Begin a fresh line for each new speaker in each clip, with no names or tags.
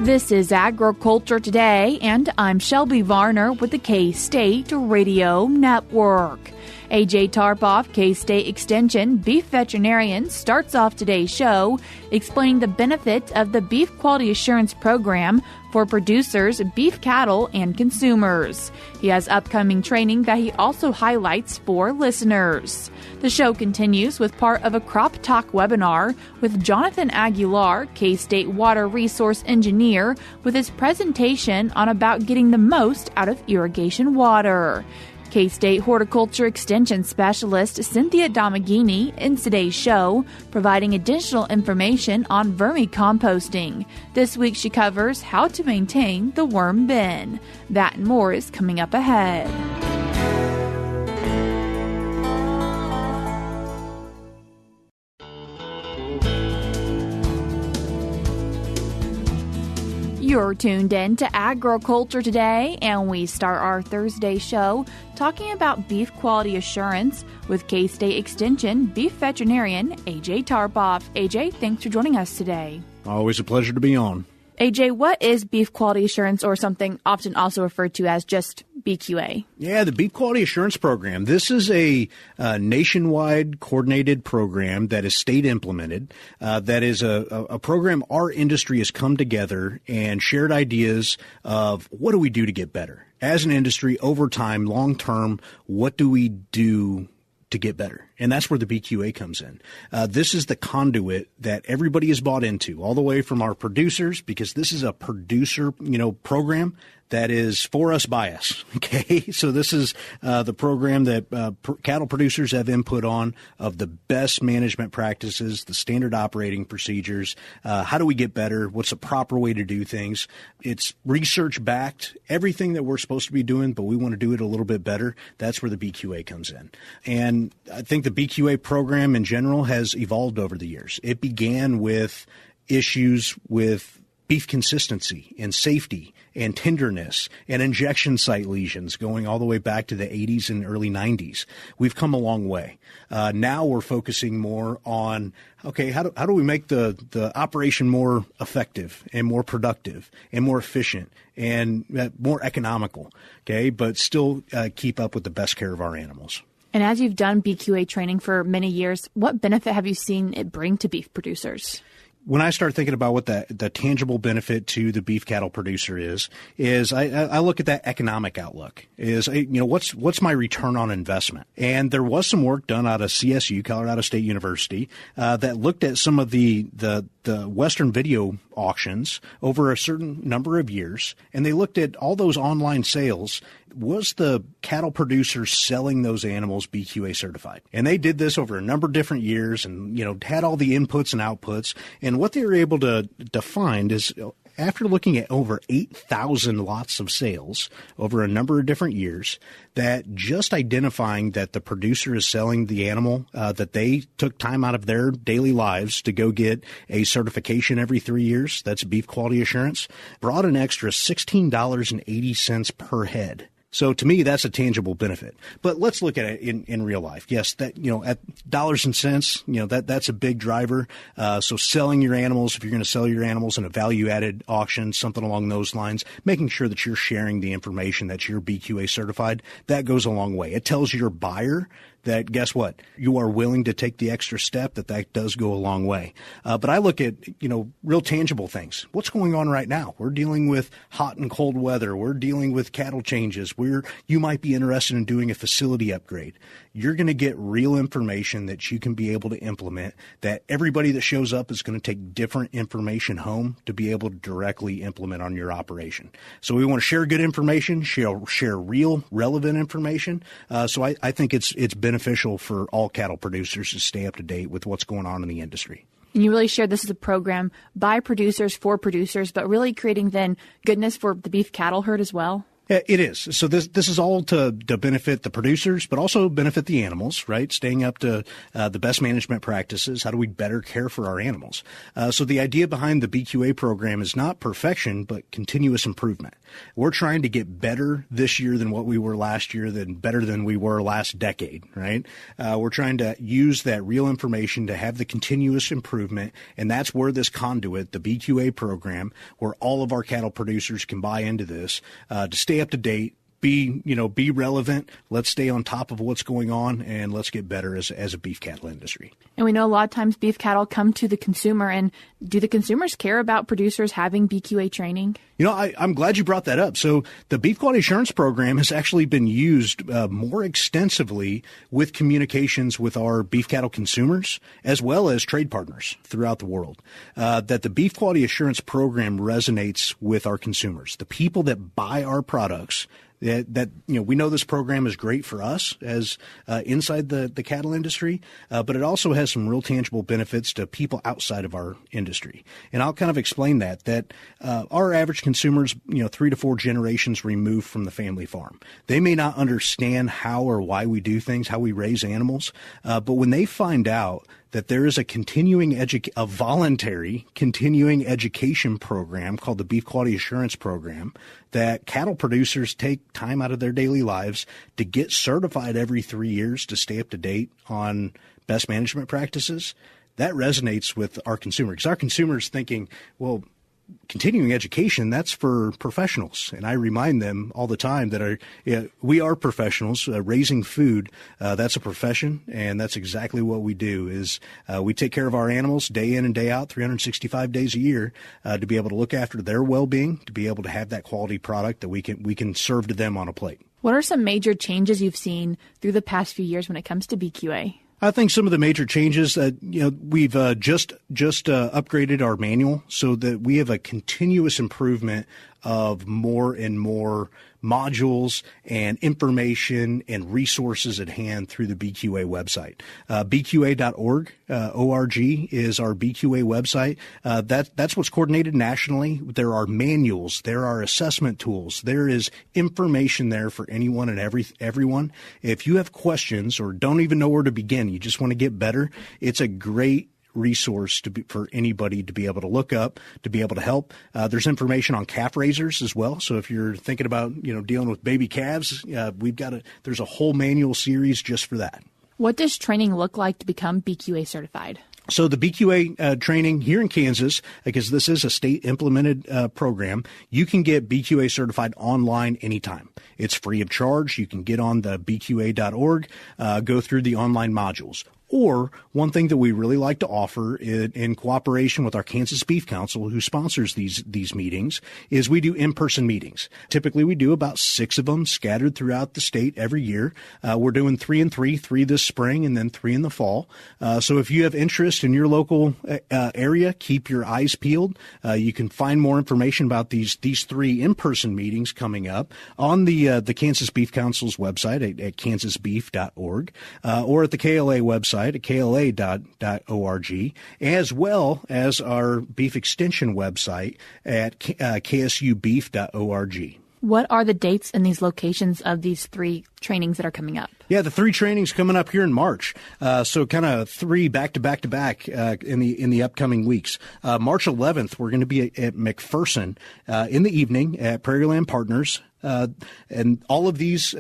This is Agriculture Today, and I'm Shelby Varner with the K-State Radio Network. AJ Tarpoff, K-State Extension Beef Veterinarian, starts off today's show explaining the benefits of the Beef Quality Assurance Program for producers, beef cattle, and consumers. He has upcoming training that he also highlights for listeners. The show continues with part of a Crop Talk webinar with Jonathan Aguilar, K-State Water Resource Engineer, with his presentation on about getting the most out of irrigation water. K-State Horticulture Extension Specialist Cynthia Domenghini in today's show, providing additional information on vermicomposting. This week she covers how to maintain the worm bin. That and more is coming up ahead. You're tuned in to Agriculture Today, and we start our Thursday show talking about beef quality assurance with K-State Extension Beef Veterinarian AJ Tarpoff. AJ, thanks for joining us today.
Always a pleasure to be on.
AJ, what is beef quality assurance, or something often also referred to as just BQA?
Yeah, the Beef Quality Assurance Program. This is a nationwide coordinated program that is state implemented. That is a program our industry has come together and shared ideas of what do we do to get better. As an industry, over time, long term, what do we do to get better? And that's where the BQA comes in. This is the conduit that everybody is bought into, all the way from our producers, because this is a producer, program that is for us by us. Okay. So this is the program that cattle producers have input on of the best management practices, the standard operating procedures. How do we get better? What's the proper way to do things? It's research backed, everything that we're supposed to be doing, but we want to do it a little bit better. That's where the BQA comes in. And I think the BQA program in general has evolved over the years. It began with issues with beef consistency and safety and tenderness and injection site lesions going all the way back to the 80s and early 90s. We've come a long way. Now we're focusing more on, okay, how do we make the operation more effective and more productive and more efficient and more economical, okay, but still keep up with the best care of our animals.
And as you've done BQA training for many years, what benefit have you seen it bring to beef producers?
When I start thinking about what the tangible benefit to the beef cattle producer is I look at that economic outlook. What's my return on investment? And there was some work done out of CSU, Colorado State University, that looked at some of the Western video auctions over a certain number of years, and they looked at all those online sales. Was the cattle producer selling those animals BQA certified? And they did this over a number of different years and, had all the inputs and outputs. And what they were able to find is, after looking at over 8,000 lots of sales over a number of different years, that just identifying that the producer is selling the animal, that they took time out of their daily lives to go get a certification every 3 years, that's beef quality assurance, brought an extra $16.80 per head. So to me, that's a tangible benefit. But let's look at it in real life. Yes, that, at dollars and cents, that's a big driver. So selling your animals, if you're going to sell your animals in a value-added auction, something along those lines, making sure that you're sharing the information that you're BQA certified, that goes a long way. It tells your buyer that, guess what, you are willing to take the extra step, that does go a long way. But I look at, real tangible things. What's going on right now? We're dealing with hot and cold weather. We're dealing with cattle changes. You might be interested in doing a facility upgrade. You're going to get real information that you can be able to implement, that everybody that shows up is going to take different information home to be able to directly implement on your operation. So we want to share good information, share real, relevant information. So I think it's beneficial for all cattle producers to stay up to date with what's going on in the industry.
And you really shared this as a program by producers for producers, but really creating then goodness for the beef cattle herd as well?
It is. So this is all to benefit the producers, but also benefit the animals, right? Staying up to the best management practices. How do we better care for our animals? So the idea behind the BQA program is not perfection, but continuous improvement. We're trying to get better this year than what we were last year, than better than we were last decade, right? We're trying to use that real information to have the continuous improvement, and that's where this conduit, the BQA program, where all of our cattle producers can buy into this, to stay up to date, be relevant. Let's stay on top of what's going on, and let's get better as a beef cattle industry.
And we know a lot of times beef cattle come to the consumer, and do the consumers care about producers having BQA training?
I'm glad you brought that up. So the Beef Quality Assurance Program has actually been used more extensively with communications with our beef cattle consumers as well as trade partners throughout the world. That the Beef Quality Assurance Program resonates with our consumers, the people that buy our products. That we know this program is great for us as inside the cattle industry, but it also has some real tangible benefits to people outside of our industry. And I'll kind of explain that our average consumers, 3 to 4 generations removed from the family farm. They may not understand how or why we do things, how we raise animals, but when they find out that there is a voluntary continuing education program called the Beef Quality Assurance Program that cattle producers take time out of their daily lives to get certified every 3 years to stay up to date on best management practices, that resonates with our consumer, because our consumers thinking, well, continuing education, that's for professionals. And I remind them all the time that we are professionals. Raising food, that's a profession, and that's exactly what we do is we take care of our animals day in and day out, 365 days a year, to be able to look after their well-being, to be able to have that quality product that we can serve to them on a plate.
What are some major changes you've seen through the past few years when it comes to BQA?
I think some of the major changes, we've just upgraded our manual so that we have a continuous improvement of more and more modules and information and resources at hand through the BQA website. BQA.org, O-R-G is our BQA website. That's what's coordinated nationally. There are manuals. There are assessment tools. There is information there for anyone and everyone. If you have questions or don't even know where to begin, you just want to get better, it's a great resource for anybody to be able to look up, to be able to help. There's information on calf raisers as well. So if you're thinking about, dealing with baby calves, there's a whole manual series just for that.
What does training look like to become BQA certified?
So the BQA training here in Kansas, because this is a state implemented program, you can get BQA certified online anytime. It's free of charge. You can get on the BQA.org, go through the online modules. Or one thing that we really like to offer in cooperation with our Kansas Beef Council, who sponsors these meetings, is we do in-person meetings. Typically, we do about 6 of them scattered throughout the state every year. We're doing 3 and 3 this spring and then 3 in the fall. So if you have interest in your local area, keep your eyes peeled. You can find more information about these 3 in-person meetings coming up on the Kansas Beef Council's website at kansasbeef.org or at the KLA website at kla.org, as well as our beef extension website at ksubeef.org.
What are the dates and these locations of these 3 trainings that are coming up?
Yeah, the 3 trainings coming up here in March. So kind of 3 back to back in the upcoming weeks. March 11th, we're going to be at McPherson in the evening at Prairieland Partners, and all of these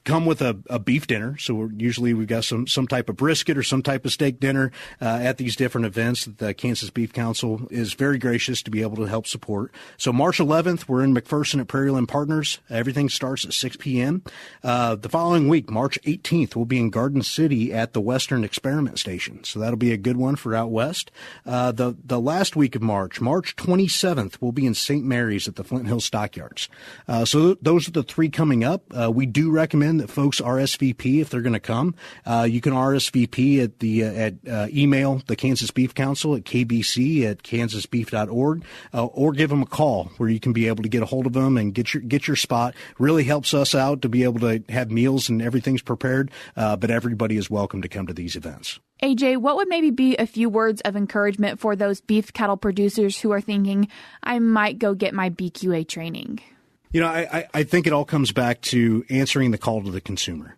come with a beef dinner. So we've got some type of brisket or some type of steak dinner at these different events that the Kansas Beef Council is very gracious to be able to help support. So March 11th, we're in McPherson at Prairieland Partners. Everything starts at 6 p.m. The following week, March 18th, we'll be in Garden City at the Western Experiment Station. So that'll be a good one for out west. The last week of March 27th, we'll be in St. Mary's at the Flint Hill Stockyards. So those are the 3 coming up. We do recommend that folks RSVP if they're going to come. You can RSVP at email the Kansas Beef Council at kbc@kansasbeef.org, or give them a call where you can be able to get a hold of them and get your spot. Really helps us out to be able to have meals and everything's prepared. But everybody is welcome to come to these events.
AJ, what would maybe be a few words of encouragement for those beef cattle producers who are thinking, I might go get my BQA training?
I think it all comes back to answering the call to the consumer.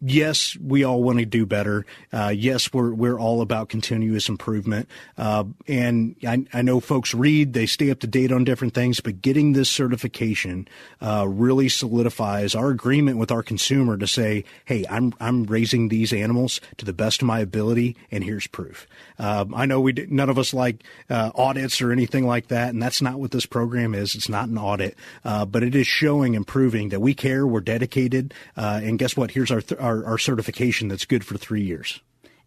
Yes, we all want to do better. Yes, we're all about continuous improvement. And I know folks read, they stay up to date on different things, but getting this certification really solidifies our agreement with our consumer to say, hey, I'm raising these animals to the best of my ability, and here's proof. I know none of us like audits or anything like that, and that's not what this program is. It's not an audit. But it is showing and proving that we care, we're dedicated, and guess what? Here's our certification that's good for 3 years.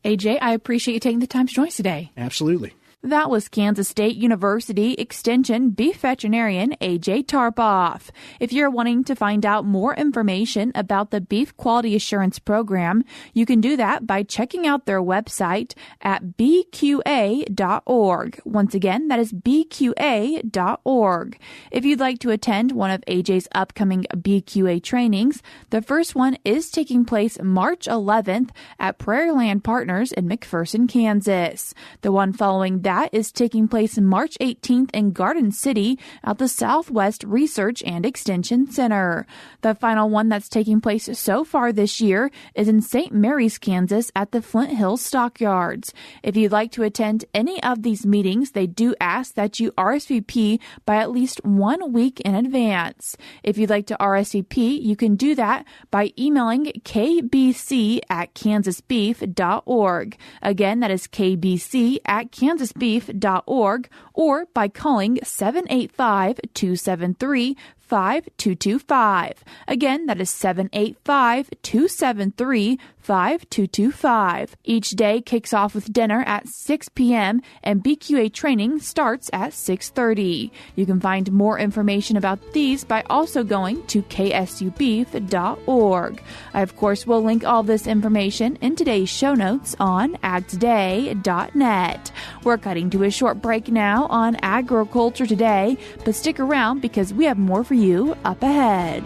AJ, I appreciate you taking the time to join us today.
Absolutely.
That was Kansas State University Extension Beef Veterinarian AJ Tarpoff. If you're wanting to find out more information about the Beef Quality Assurance Program, you can do that by checking out their website at bqa.org. Once again, that is bqa.org. If you'd like to attend one of AJ's upcoming BQA trainings, the first one is taking place March 11th at Prairie Land Partners in McPherson, Kansas. The one following that is taking place March 18th in Garden City at the Southwest Research and Extension Center. The final one that's taking place so far this year is in St. Mary's, Kansas at the Flint Hills Stockyards. If you'd like to attend any of these meetings, they do ask that you RSVP by at least 1 week in advance. If you'd like to RSVP, you can do that by emailing kbc@kansasbeef.org. Again, that is kbc@kansasbeef.org, or by calling 785-273-5225. Again, that is 785-273-5225. Each day kicks off with dinner at 6 p.m. and BQA training starts at 6:30. You can find more information about these by also going to ksubeef.org. I, of course, will link all this information in today's show notes on agtoday.net. We're cutting to a short break now on Agriculture Today, but stick around because we have more for you up ahead.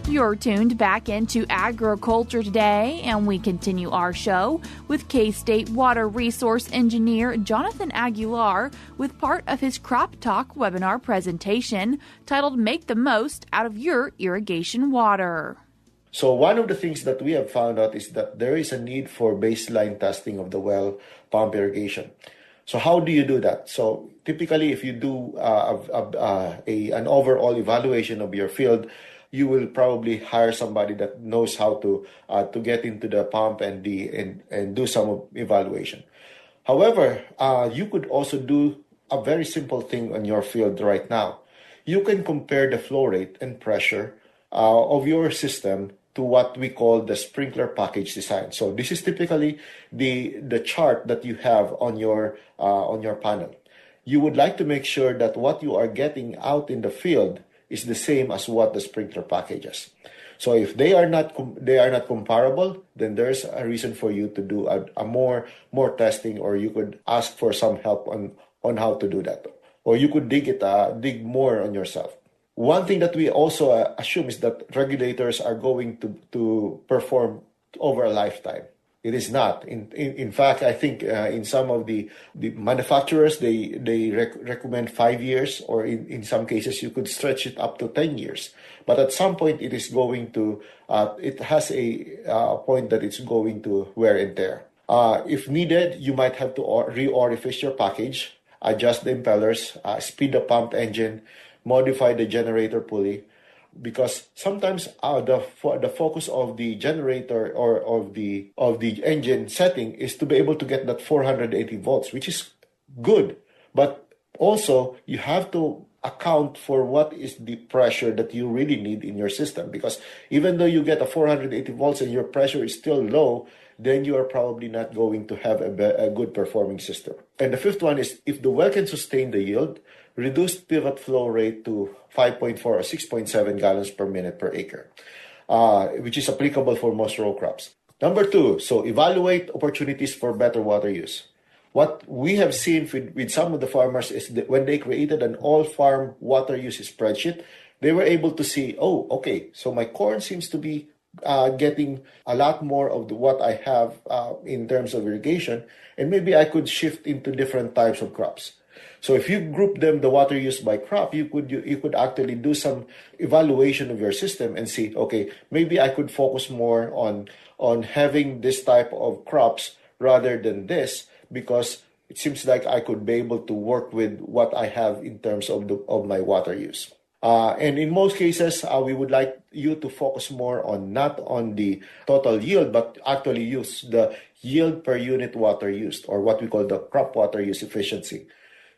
You're tuned back into Agriculture Today, and we continue our show with K-State Water Resource Engineer Jonathan Aguilar with part of his Crop Talk webinar presentation titled Make the Most Out of Your Irrigation Water.
So one of the things that we have found out is that there is a need for baseline testing of the well pump irrigation. So how do you do that? So typically, if you do an overall evaluation of your field, you will probably hire somebody that knows how to get into the pump and do some evaluation. However, you could also do a very simple thing on your field right now. You can compare the flow rate and pressure of your system to what we call the sprinkler package design. So this is typically the chart that you have on your panel. You would like to make sure that what you are getting out in the field is the same as what the sprinkler package is. So if they are not comparable, then there's a reason for you to do a more testing, or you could ask for some help on how to do that, or you could dig more on yourself. One thing that we also assume is that regulators are going to perform over a lifetime. It is not. In fact, I think in some of the manufacturers, they recommend 5 years, or in some cases, you could stretch it up to 10 years. But at some point, it is going to, it has a point that it's going to wear and tear. If needed, you might have to re-orifice your package, adjust the impellers, speed the pump engine, modify the generator pulley, because sometimes the focus of the generator or of the engine setting is to be able to get that 480 volts, which is good. But also you have to account for what is the pressure that you really need in your system, because even though you get a 480 volts and your pressure is still low, then you are probably not going to have a good performing system. And the fifth one is, if the well can sustain the yield, reduce pivot flow rate to 5.4 or 6.7 gallons per minute per acre, which is applicable for most row crops. Number 2, so evaluate opportunities for better water use. What we have seen with some of the farmers is that when they created an all-farm water use spreadsheet, they were able to see, oh, okay, so my corn seems to be getting a lot more of what I have in terms of irrigation, and maybe I could shift into different types of crops. So if you group them, the water use by crop, you could actually do some evaluation of your system and see, okay, maybe I could focus more on having this type of crops rather than this, because it seems like I could be able to work with what I have in terms of my water use. And in most cases, we would like you to focus more on not on the total yield, but actually use the yield per unit water used, or what we call the crop water use efficiency.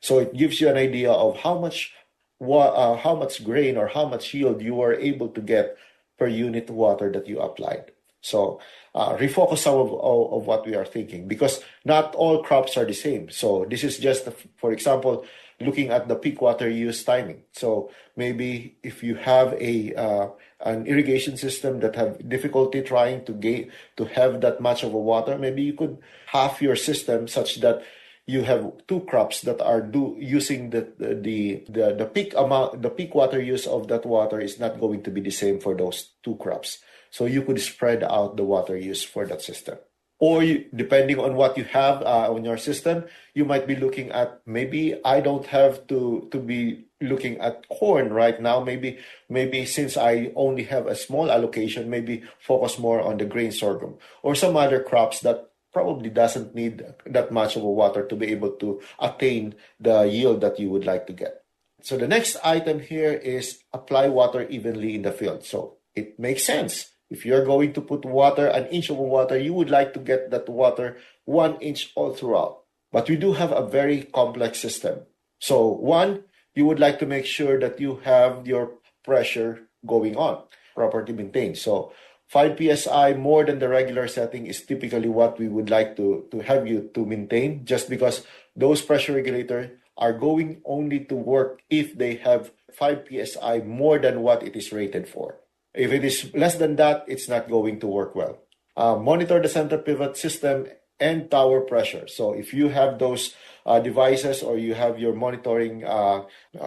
So it gives you an idea of how much grain or how much yield you are able to get per unit water that you applied. So refocus some of what we are thinking, because not all crops are the same. So this is just, for example, looking at the peak water use timing. So maybe if you have an irrigation system that have difficulty trying to have that much of a water, maybe you could half your system such that you have two crops that are using the peak amount, the peak water use of that water is not going to be the same for those two crops. So you could spread out the water use for that system. Or depending on what you have on your system, you might be looking at, maybe I don't have to be looking at corn right now. Maybe since I only have a small allocation, maybe focus more on the grain sorghum or some other crops that probably doesn't need that much of a water to be able to attain the yield that you would like to get. So the next item here is apply water evenly in the field. So it makes sense. If you're going to put water, an inch of water, you would like to get that water 1 inch all throughout. But we do have a very complex system. So one, you would like to make sure that you have your pressure going on, properly maintained. So 5 psi more than the regular setting is typically what we would like to have you to maintain, just because those pressure regulators are going only to work if they have 5 psi more than what it is rated for. If it is less than that, it's not going to work well. Monitor the center pivot system and tower pressure. So if you have those devices or you have your monitoring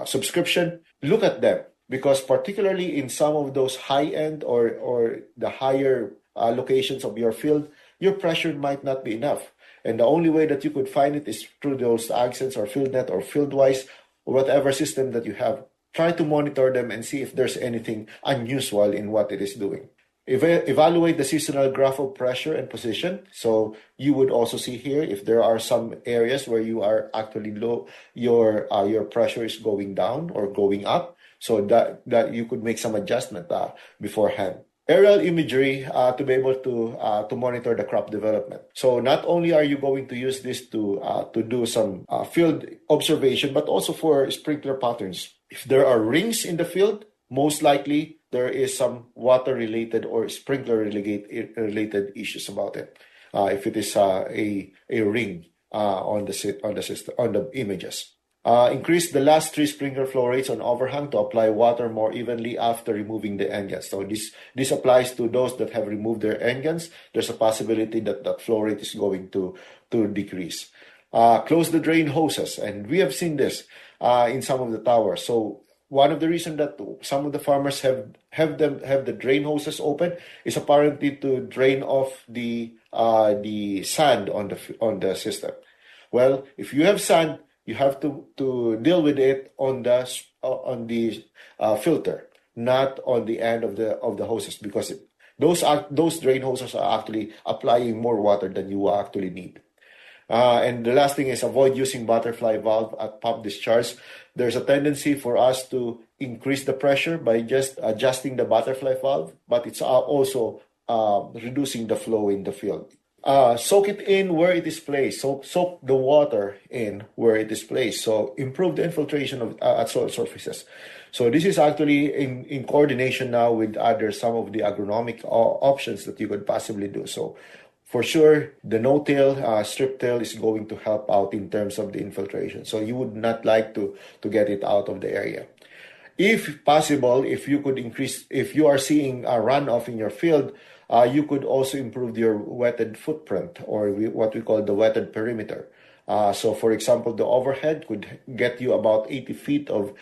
subscription, look at them, because particularly in some of those high-end or the higher locations of your field, your pressure might not be enough. And the only way that you could find it is through those AgSense or FieldNet or FieldWise or whatever system that you have. Try to monitor them and see if there's anything unusual in what it is doing. Evaluate the seasonal graph of pressure and position. So you would also see here if there are some areas where you are actually low, your pressure is going down or going up, so that you could make some adjustment beforehand. Aerial imagery to be able to monitor the crop development. So not only are you going to use this to do some field observation, but also for sprinkler patterns. If there are rings in the field, most likely there is some water-related or sprinkler-related issues about it. If it is a ring on the system, on the images. Increase the last 3 sprinkler flow rates on overhang to apply water more evenly after removing the end guns. So this applies to those that have removed their end guns. There's a possibility that that flow rate is going to decrease. Close the drain hoses, and we have seen this in some of the towers. So one of the reasons that some of the farmers have the drain hoses open is apparently to drain off the sand on the system. Well, if you have sand, you have to deal with it on the filter, not on the end of the hoses, because those drain hoses are actually applying more water than you actually need. And the last thing is avoid using butterfly valve at pump discharge. There's a tendency for us to increase the pressure by just adjusting the butterfly valve, but it's also reducing the flow in the field. Soak it in where it is placed. Soak the water in where it is placed. So improve the infiltration at soil surfaces. So this is actually in coordination now with some of the agronomic options that you could possibly do. So for sure, the no-till, strip-till is going to help out in terms of the infiltration. So you would not like to get it out of the area. If possible, if you are seeing a runoff in your field, you could also improve your wetted footprint, or what we call the wetted perimeter. So for example, the overhead could get you about 80 feet of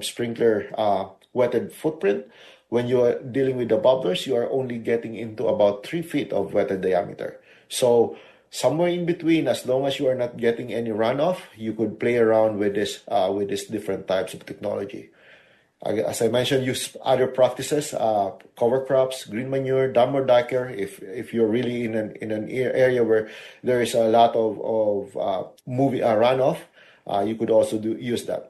sprinkler wetted footprint. when you are dealing with the bubblers, you are only getting into about 3 feet of wetted diameter. So somewhere in between, as long as you are not getting any runoff, you could play around with this different types of technology. As I mentioned, use other practices, cover crops, green manure, dump or diker. If you're really in an area where there is a lot of runoff, you could also use that.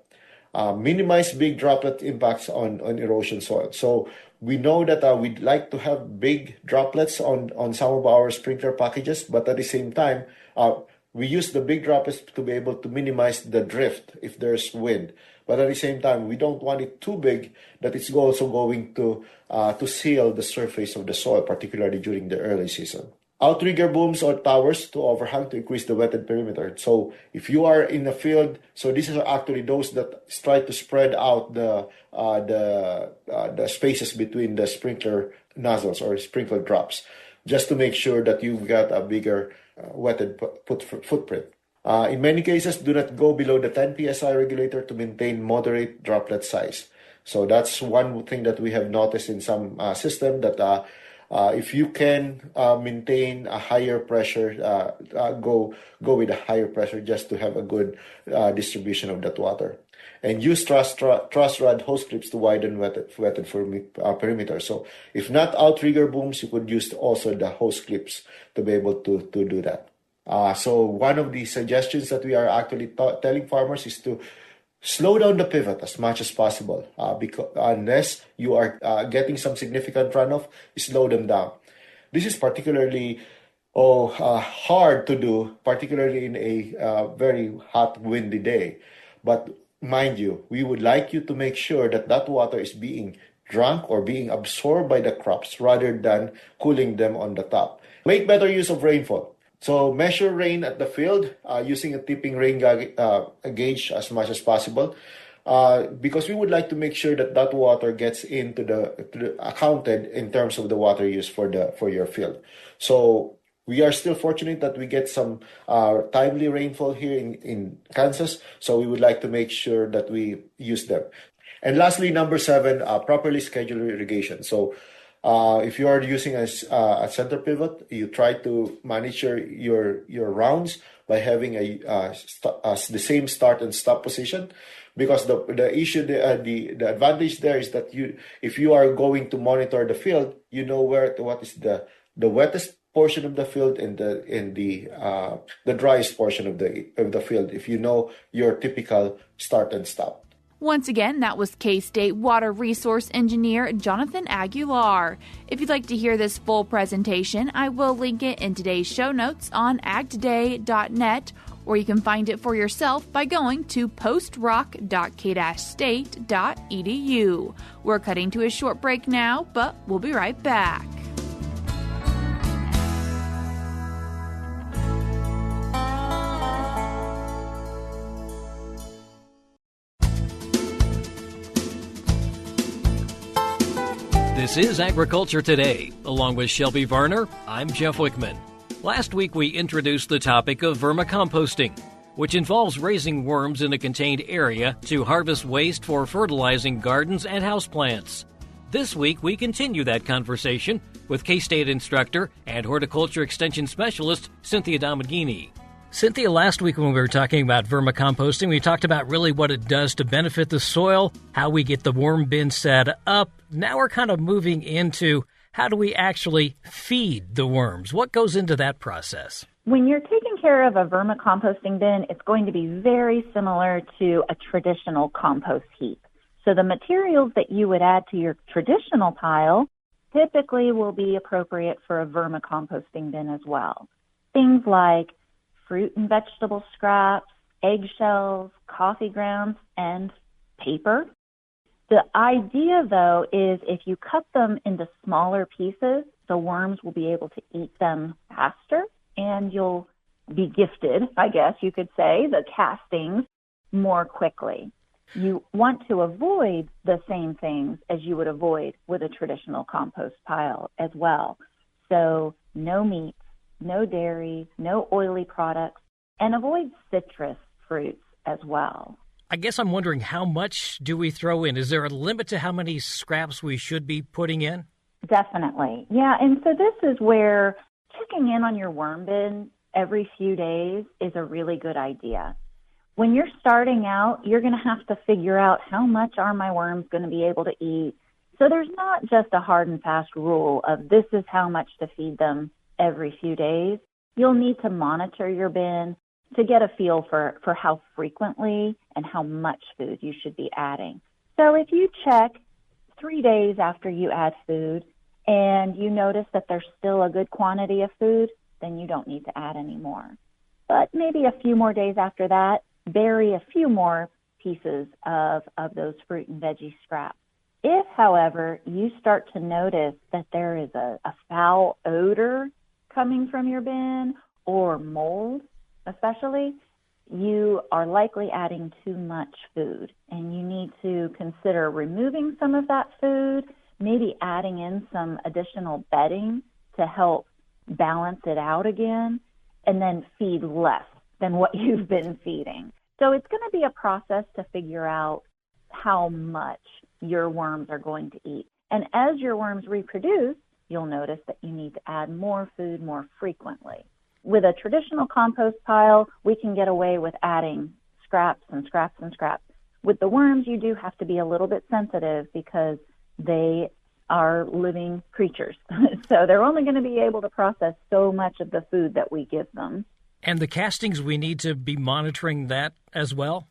Minimize big droplet impacts on erosion soil. So we know that we'd like to have big droplets on some of our sprinkler packages, but at the same time, we use the big droplets to be able to minimize the drift if there's wind. But at the same time, we don't want it too big that it's also going to seal the surface of the soil, particularly during the early season. Outrigger booms or towers to overhang to increase the wetted perimeter. So if you are in a field, so these are actually those that try to spread out the spaces between the sprinkler nozzles or sprinkler drops, just to make sure that you've got a bigger wetted footprint. In many cases, do not go below the 10 psi regulator to maintain moderate droplet size. So that's one thing that we have noticed in some system that if you can maintain a higher pressure, go with a higher pressure just to have a good distribution of that water. And use truss rod hose clips to widen wetted perimeter. So if not outrigger booms, you could use also the hose clips to be able to do that. So one of the suggestions that we are actually telling farmers is to slow down the pivot as much as possible. Because unless you are getting some significant runoff, slow them down. This is particularly hard to do, particularly in a very hot, windy day. But mind you, we would like you to make sure that water is being drunk or being absorbed by the crops rather than cooling them on the top. Make better use of rainfall. So measure rain at the field using a tipping rain gauge as much as possible, because we would like to make sure that water gets into the accounted in terms of the water use for your field. So we are still fortunate that we get some timely rainfall here in Kansas. So we would like to make sure that we use them. And lastly, number 7, properly schedule irrigation. So if you are using a center pivot, you try to manage your rounds by having the same start and stop position, because the issue the advantage there is that if you are going to monitor the field, you know what is the wettest portion of the field and the driest portion of the field, if you know your typical start and stop.
Once again, that was K-State Water Resource Engineer Jonathan Aguilar. If you'd like to hear this full presentation, I will link it in today's show notes on agtoday.net, or you can find it for yourself by going to PostRock.k-state.edu. We're cutting to a short break now, but we'll be right back.
This is Agriculture Today. Along with Shelby Varner, I'm Jeff Wickman. Last week we introduced the topic of vermicomposting, which involves raising worms in a contained area to harvest waste for fertilizing gardens and houseplants. This week we continue that conversation with K-State instructor and horticulture extension specialist Cynthia Domenghini. Cynthia, last week when we were talking about vermicomposting, we talked about really what it does to benefit the soil, how we get the worm bin set up. Now we're kind of moving into how do we actually feed the worms? What goes into that process?
When you're taking care of a vermicomposting bin, it's going to be very similar to a traditional compost heap. So the materials that you would add to your traditional pile typically will be appropriate for a vermicomposting bin as well. Things like fruit and vegetable scraps, eggshells, coffee grounds, and paper. The idea, though, is if you cut them into smaller pieces, the worms will be able to eat them faster, and you'll be gifted, I guess you could say, the castings more quickly. You want to avoid the same things as you would avoid with a traditional compost pile as well. So no meat, no dairy, no oily products, and avoid citrus fruits as well.
I guess I'm wondering, how much do we throw in? Is there a limit to how many scraps we should be putting in?
Definitely. Yeah, and so this is where checking in on your worm bin every few days is a really good idea. When you're starting out, you're going to have to figure out how much are my worms going to be able to eat. So there's not just a hard and fast rule of this is how much to feed them every few days. You'll need to monitor your bin to get a feel for how frequently and how much food you should be adding. So if you check 3 days after you add food and you notice that there's still a good quantity of food, then you don't need to add any more. But maybe a few more days after that, bury a few more pieces of those fruit and veggie scraps. If, however, you start to notice that there is a foul odor coming from your bin or mold, especially, you are likely adding too much food, and you need to consider removing some of that food, maybe adding in some additional bedding to help balance it out again, and then feed less than what you've been feeding. So it's going to be a process to figure out how much your worms are going to eat. And as your worms reproduce, you'll notice that you need to add more food more frequently. With a traditional compost pile, we can get away with adding scraps and scraps and scraps. With the worms, you do have to be a little bit sensitive because they are living creatures. So they're only going to be able to process so much of the food that we give them.
And the castings, we need to be monitoring that as well?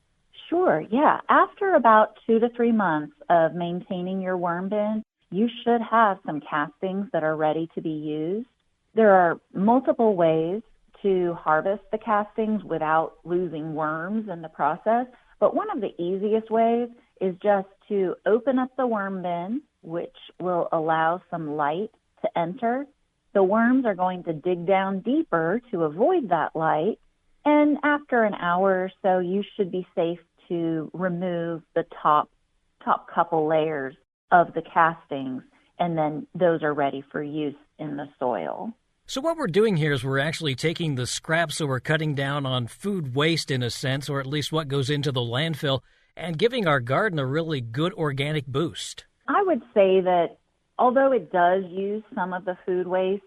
Sure, yeah. After about 2 to 3 months of maintaining your worm bin, you should have some castings that are ready to be used. There are multiple ways to harvest the castings without losing worms in the process, but one of the easiest ways is just to open up the worm bin, which will allow some light to enter. The worms are going to dig down deeper to avoid that light, and after an hour or so, you should be safe to remove the top couple layers of the castings, and then those are ready for use in the soil.
So what we're doing here is we're actually taking the scraps, so we're cutting down on food waste in a sense, or at least what goes into the landfill, and giving our garden a really good organic boost.
I would say that although it does use some of the food waste,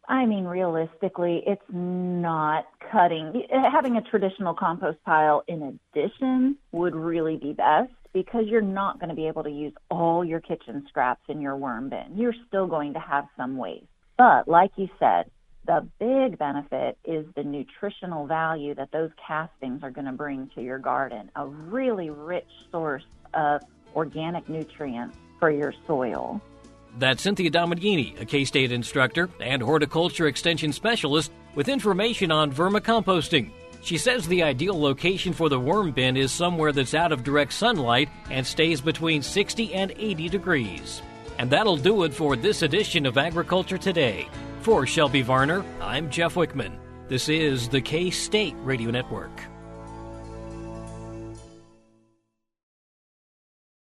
I mean, realistically, it's not cutting. Having a traditional compost pile in addition would really be best, because you're not going to be able to use all your kitchen scraps in your worm bin. You're still going to have some waste. But like you said, the big benefit is the nutritional value that those castings are going to bring to your garden, a really rich source of organic nutrients for your soil.
That's Cynthia Domenghini, a K-State instructor and horticulture extension specialist with information on vermicomposting. She says the ideal location for the worm bin is somewhere that's out of direct sunlight and stays between 60 and 80 degrees. And that'll do it for this edition of Agriculture Today. For Shelby Varner, I'm Jeff Wickman. This is the K-State Radio Network.